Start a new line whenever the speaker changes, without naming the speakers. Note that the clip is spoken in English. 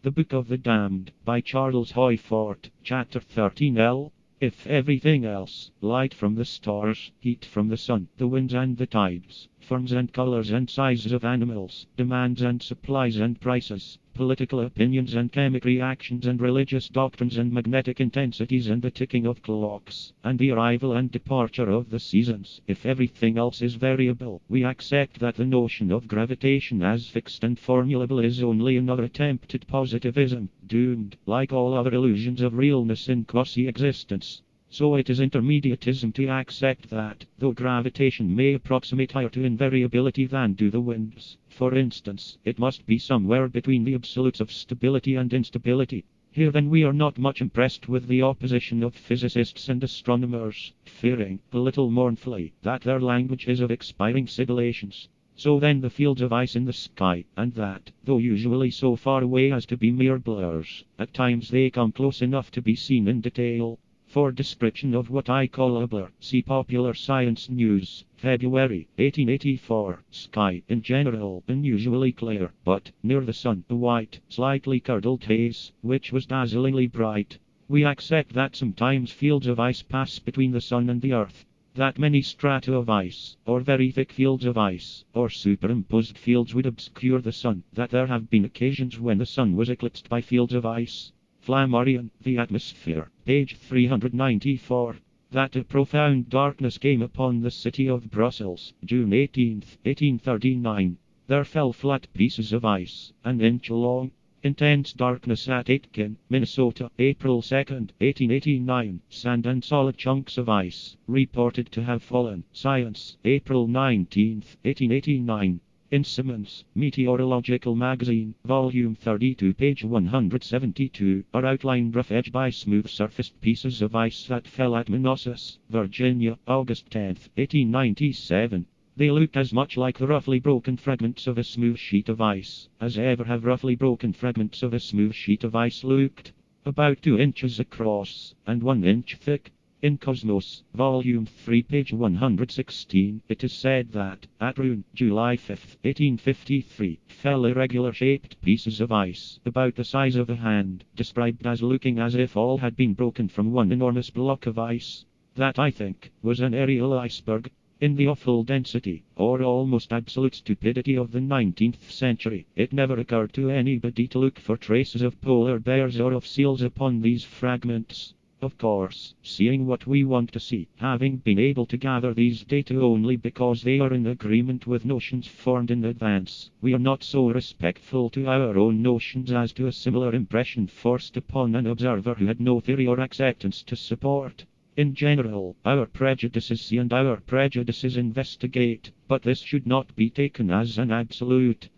The Book of the Damned, by Charles Hoyfort, Chapter 13L. If everything else, light from the stars, heat from the sun, the winds and the tides, forms and colors and sizes of animals, demands and supplies and prices, political opinions and chemical reactions and religious doctrines and magnetic intensities and the ticking of clocks, and the arrival and departure of the seasons, if everything else is variable, we accept that the notion of gravitation as fixed and formulable is only another attempt at positivism, doomed, like all other illusions of realness in quasi-existence. So it is intermediatism to accept that, though gravitation may approximate higher to invariability than do the winds, for instance, it must be somewhere between the absolutes of stability and instability. Here then we are not much impressed with the opposition of physicists and astronomers, fearing, a little mournfully, that their language is of expiring sibilations. So then the fields of ice in the sky, and that, though usually so far away as to be mere blurs, at times they come close enough to be seen in detail. For description of what I call a blur, see Popular Science News, February 1884. Sky, in general, unusually clear, but, near the sun, a white, slightly curdled haze, which was dazzlingly bright. We accept that sometimes fields of ice pass between the sun and the earth. That many strata of ice, or very thick fields of ice, or superimposed fields would obscure the sun. That there have been occasions when the sun was eclipsed by fields of ice. Flammarion, The Atmosphere, page 394. That a profound darkness came upon the city of Brussels, June 18, 1839. There fell flat pieces of ice, an inch long. Intense darkness at Aitkin, Minnesota, April 2, 1889. Sand and solid chunks of ice, reported to have fallen. Science, April 19, 1889. In Simmons, Meteorological Magazine, Volume 32, page 172, are outlined rough-edged by smooth-surfaced pieces of ice that fell at Manassas, Virginia, August 10, 1897. They looked as much like the roughly broken fragments of a smooth sheet of ice as ever have roughly broken fragments of a smooth sheet of ice looked. About 2 inches across, and 1 inch thick. In Cosmos, Volume 3, page 116, it is said that, at Rouen, July 5, 1853, fell irregular-shaped pieces of ice, about the size of a hand, described as looking as if all had been broken from one enormous block of ice. That, I think, was an aerial iceberg. In the awful density, or almost absolute stupidity of the 19th century, it never occurred to anybody to look for traces of polar bears or of seals upon these fragments. Of course, seeing what we want to see, having been able to gather these data only because they are in agreement with notions formed in advance, we are not so respectful to our own notions as to a similar impression forced upon an observer who had no theory or acceptance to support. In general, our prejudices see and our prejudices investigate, but this should not be taken as an absolute.